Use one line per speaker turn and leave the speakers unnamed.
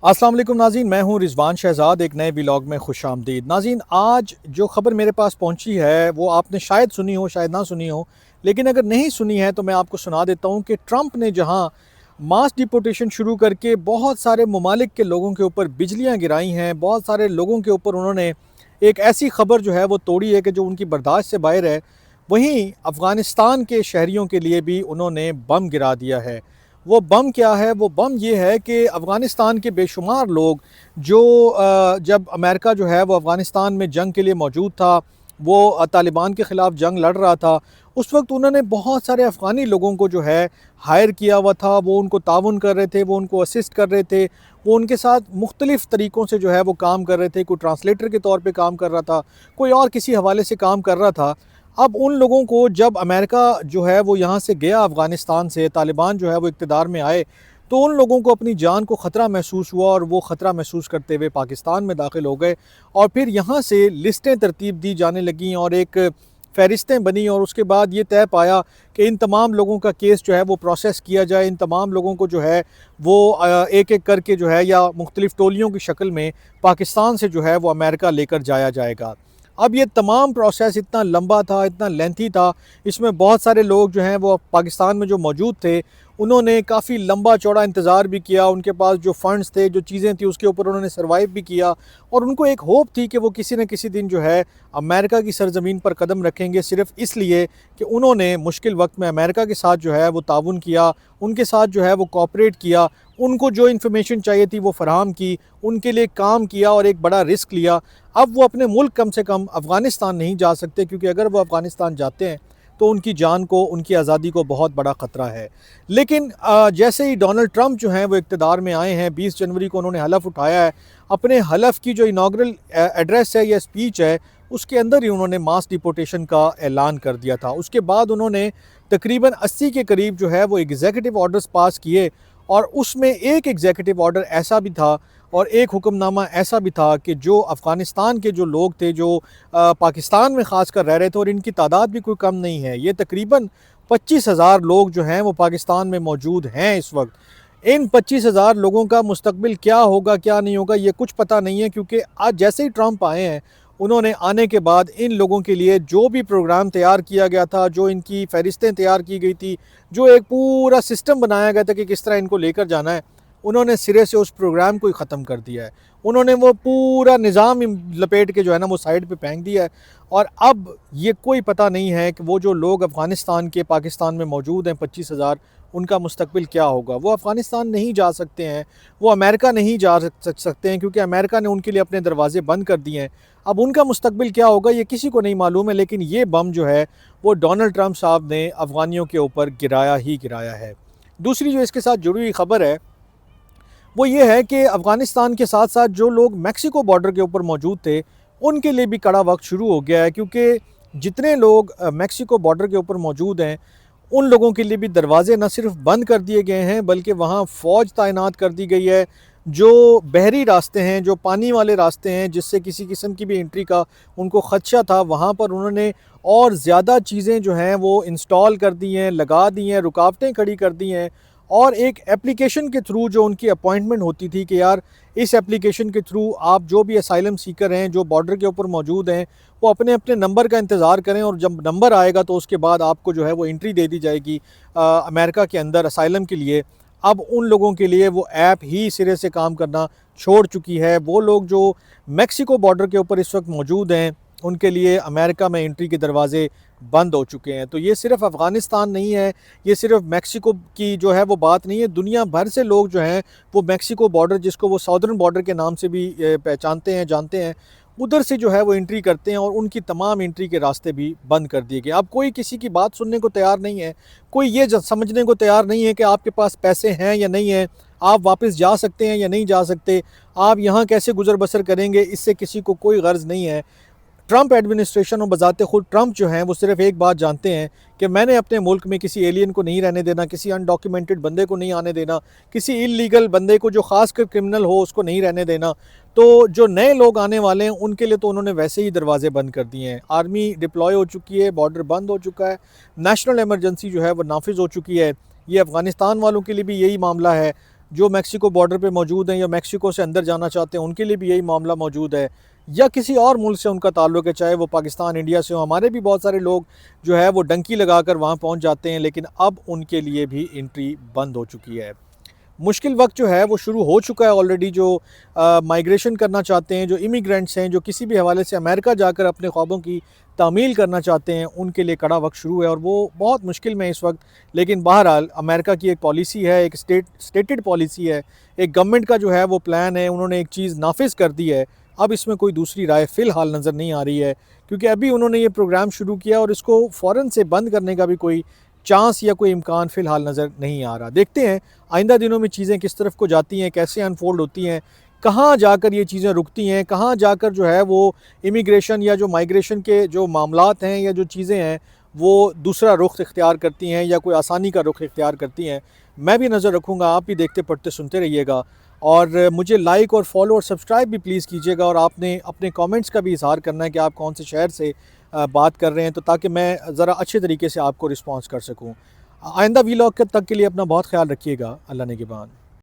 अस्सलाम वालेकुम नाज़रीन, मैं हूँ रिजवान शहज़ाद। एक नए व्लॉग में खुश आमदीद। नाज़रीन, आज जो ख़बर मेरे पास पहुँची है वो आपने शायद सुनी हो, शायद ना सुनी हो, लेकिन अगर नहीं सुनी है तो मैं आपको सुना देता हूँ कि ट्रंप ने जहाँ मास डिपोटेशन शुरू करके बहुत सारे ममालिक के लोगों के ऊपर बिजलियाँ गिराई हैं, बहुत सारे लोगों के ऊपर उन्होंने एक ऐसी ख़बर जो है वो तोड़ी है कि जो उनकी बर्दाश्त से बाहर है, वहीं अफ़गानिस्तान के शहरियों के लिए भी उन्होंने बम गिरा दिया है। वो बम क्या है? वो बम ये है कि अफ़गानिस्तान के बेशुमार लोग जो जब अमेरिका जो है वो अफ़गानिस्तान में जंग के लिए मौजूद था, वो तालिबान के ख़िलाफ़ जंग लड़ रहा था, उस वक़्त उन्होंने बहुत सारे अफ़गानी लोगों को जो है हायर किया हुआ था। वो उनको ताउन कर रहे थे, वो उनको असिस्ट कर रहे थे, वो उनके साथ मुख्तलिफ़ तरीक़ों से जो है वो काम कर रहे थे। कोई ट्रांसलेटर के तौर पे काम कर रहा था, कोई और किसी हवाले से काम कर रहा था। अब उन लोगों को जब अमेरिका जो है वो यहाँ से गया, अफ़गानिस्तान से तालिबान जो है वो इक़्तिदार में आए, तो उन लोगों को अपनी जान को ख़तरा महसूस हुआ और वो ख़तरा महसूस करते हुए पाकिस्तान में दाखिल हो गए। और फिर यहाँ से लिस्टें तरतीब दी जाने लगीं और एक फ़हरिस्तें बनी और उसके बाद ये तय पाया कि इन तमाम लोगों का केस जो है वो प्रोसेस किया जाए। इन तमाम लोगों को जो है वो एक-एक करके जो है या मुख्तलिफ़ टोलियों की शक्ल में पाकिस्तान से जो है वो अमेरिका लेकर जाया जाएगा। अब ये तमाम प्रोसेस इतना लंबा था, इतना लेंथी था, इसमें बहुत सारे लोग जो हैं वो पाकिस्तान में जो मौजूद थे, उन्होंने काफ़ी लंबा चौड़ा इंतज़ार भी किया। उनके पास जो फ़ंड्स थे, जो चीज़ें थी, उसके ऊपर उन्होंने सर्वाइव भी किया और उनको एक होप थी कि वो किसी न किसी दिन जो है अमेरिका की सरज़मीन पर कदम रखेंगे, सिर्फ़ इसलिए कि उन्होंने मुश्किल वक़्त में अमेरिका के साथ जो है वो ताउन किया, उनके साथ जो है वो कोऑपरेट किया, उनको जो इन्फॉर्मेशन चाहिए थी वो फ़राहम की, उनके लिए काम किया और एक बड़ा रिस्क लिया। अब वो अपने मुल्क कम से कम अफ़गानिस्तान नहीं जा सकते, क्योंकि अगर वो अफ़गानिस्तान जाते हैं तो उनकी जान को, उनकी आज़ादी को बहुत बड़ा ख़तरा है। लेकिन जैसे ही डोनाल्ड ट्रंप जो हैं वो इक़्तिदार में आए हैं, 20 जनवरी को उन्होंने हलफ़ उठाया है। अपने हलफ़ की जो इनॉग्रल एड्रेस है या स्पीच है, उसके अंदर ही उन्होंने मास डिपोटेशन का ऐलान कर दिया था। उसके बाद उन्होंने तकरीबन 80 के करीब जो है वो एग्ज़ेक्युटिव ऑर्डर्स पास किए और उसमें एक एग्ज़ेक्युटिव ऑर्डर ऐसा भी था और एक हुक्मनामा ऐसा भी था कि जो अफ़गानिस्तान के जो लोग थे, जो पाकिस्तान में ख़ास कर रह रहे थे, और इनकी तादाद भी कोई कम नहीं है, ये तकरीबन 25,000 लोग जो हैं वो पाकिस्तान में मौजूद हैं इस वक्त। इन 25,000 लोगों का मुस्तकबिल क्या होगा, क्या नहीं होगा, ये कुछ पता नहीं है, क्योंकि आज जैसे ही ट्रंप आए हैं, उन्होंने आने के बाद इन लोगों के लिए जो भी प्रोग्राम तैयार किया गया था, जो इनकी फ़हरिस्तें तैयार की गई थी, जो एक पूरा सिस्टम बनाया गया था कि किस तरह इनको लेकर जाना है, उन्होंने सिरे से उस प्रोग्राम को ही ख़त्म कर दिया है। उन्होंने वो पूरा निज़ाम लपेट के जो है ना वो साइड पे फेंक दिया है। और अब ये कोई पता नहीं है कि वो जो लोग अफ़गानिस्तान के पाकिस्तान में मौजूद हैं, 25,000, उनका मुस्तकबिल क्या होगा। वो अफ़गानिस्तान नहीं जा सकते हैं, वो अमेरिका नहीं जा सकते हैं, क्योंकि अमेरिका ने उनके लिए अपने दरवाज़े बंद कर दिए हैं। अब उनका मुस्तकबिल क्या होगा ये किसी को नहीं मालूम है, लेकिन ये बम जो है वो डोनाल्ड ट्रंप साहब ने अफ़गानियों के ऊपर गिराया ही गिराया है। दूसरी जो इसके साथ जुड़ी हुई ख़बर है वो ये है कि अफ़गानिस्तान के साथ साथ जो लोग मेक्सिको बॉर्डर के ऊपर मौजूद थे, उनके लिए भी कड़ा वक्त शुरू हो गया है, क्योंकि जितने लोग मेक्सिको बॉर्डर के ऊपर मौजूद हैं, उन लोगों के लिए भी दरवाज़े न सिर्फ बंद कर दिए गए हैं, बल्कि वहाँ फ़ौज तैनात कर दी गई है। जो बहरी रास्ते हैं, जो पानी वाले रास्ते हैं, जिससे किसी किस्म की भी एंट्री का उनको ख़दशा था, वहाँ पर उन्होंने और ज़्यादा चीज़ें जो हैं वो इंस्टॉल कर दी हैं, लगा दी हैं, रुकावटें खड़ी कर दी हैं। और एक एप्लीकेशन के थ्रू जो उनकी अपॉइंटमेंट होती थी कि यार इस एप्लीकेशन के थ्रू आप जो भी असाइलम सीकर हैं, जो बॉर्डर के ऊपर मौजूद हैं, वो अपने अपने नंबर का इंतज़ार करें और जब नंबर आएगा तो उसके बाद आपको जो है वो एंट्री दे दी जाएगी अमेरिका के अंदर असाइलम के लिए। अब उन लोगों के लिए वो ऐप ही सिरे से काम करना छोड़ चुकी है। वो लोग जो मेक्सिको बॉर्डर के ऊपर इस वक्त मौजूद हैं, उनके लिए अमेरिका में एंट्री के दरवाज़े बंद हो चुके हैं। तो ये सिर्फ़ अफ़गानिस्तान नहीं है, ये सिर्फ़ मेक्सिको की जो है वो बात नहीं है, दुनिया भर से लोग जो हैं वो मेक्सिको बॉर्डर, जिसको वो साउदर्न बॉर्डर के नाम से भी पहचानते हैं, जानते हैं, उधर से जो है वो एंट्री करते हैं और उनकी तमाम एंट्री के रास्ते भी बंद कर दिए गए। अब कोई किसी की बात सुनने को तैयार नहीं है, कोई ये समझने को तैयार नहीं है कि आपके पास पैसे हैं या नहीं हैं, आप वापस जा सकते हैं या नहीं जा सकते, आप यहाँ कैसे गुज़र बसर करेंगे, इससे किसी को कोई गर्ज़ नहीं है। ट्रंप एडमिनिस्ट्रेशन और बज़ाते ख़ुद ट्रंप जो हैं वो सिर्फ एक बात जानते हैं कि मैंने अपने मुल्क में किसी एलियन को नहीं रहने देना, किसी अनडॉक्यूमेंटेड बंदे को नहीं आने देना, किसी इल्लीगल बंदे को जो ख़ासकर क्रिमिनल हो उसको नहीं रहने देना। तो जो नए लोग आने वाले हैं उनके लिए तो उन्होंने वैसे ही दरवाजे बंद कर दिए हैं। आर्मी डिप्लॉय हो चुकी है, बॉर्डर बंद हो चुका है, नेशनल एमरजेंसी जो है वो नाफिज हो चुकी है। ये अफ़गानिस्तान वालों के लिए भी यही मामला है। जो मैक्सिको बॉर्डर पे मौजूद हैं या मैक्सिको से अंदर जाना चाहते हैं उनके लिए भी यही मामला मौजूद है, या किसी और मुल्क से उनका ताल्लुक है, चाहे वो पाकिस्तान इंडिया से हो। हमारे भी बहुत सारे लोग जो है वो डंकी लगाकर वहाँ पहुँच जाते हैं, लेकिन अब उनके लिए भी एंट्री बंद हो चुकी है। मुश्किल वक्त जो है वो शुरू हो चुका है ऑलरेडी। जो माइग्रेशन करना चाहते हैं, जो इमिग्रेंट्स हैं, जो किसी भी हवाले से अमेरिका जाकर अपने ख्वाबों की तामील करना चाहते हैं, उनके लिए कड़ा वक्त शुरू है और वो बहुत मुश्किल में है इस वक्त। लेकिन बहरहाल अमेरिका की एक पॉलिसी है, एक स्टेटेड पॉलिसी है, एक गवर्नमेंट का जो है वो प्लान है, उन्होंने एक चीज़ नाफिज कर दी है। अब इसमें कोई दूसरी राय फ़िलहाल नज़र नहीं आ रही है, क्योंकि अभी उन्होंने ये प्रोग्राम शुरू किया और इसको फ़ौरन से बंद करने का भी कोई चांस या कोई इम्कान फ़िलहाल नज़र नहीं आ रहा। देखते हैं आइंदा दिनों में चीज़ें किस तरफ को जाती हैं, कैसे अनफोल्ड होती हैं, कहाँ जाकर ये चीज़ें रुकती हैं, कहाँ जाकर जो है वो इमिग्रेशन या जो माइग्रेशन के जो मामलात हैं या जो चीज़ें हैं वो दूसरा रुख इख्तियार करती हैं या कोई आसानी का रुख इख्तियार करती हैं। मैं भी नज़र रखूँगा, आप भी देखते पढ़ते सुनते रहिएगा और मुझे लाइक और फॉलो और सब्सक्राइब भी प्लीज़ कीजिएगा। और आपने अपने कमेंट्स का भी इज़हार करना है कि आप कौन से शहर से बात कर रहे हैं, तो ताकि मैं ज़रा अच्छे तरीके से आपको रिस्पॉन्स कर सकूँ। आइंदा वीलॉग तक के लिए अपना बहुत ख्याल रखिएगा। अल्लाह ने के बाद।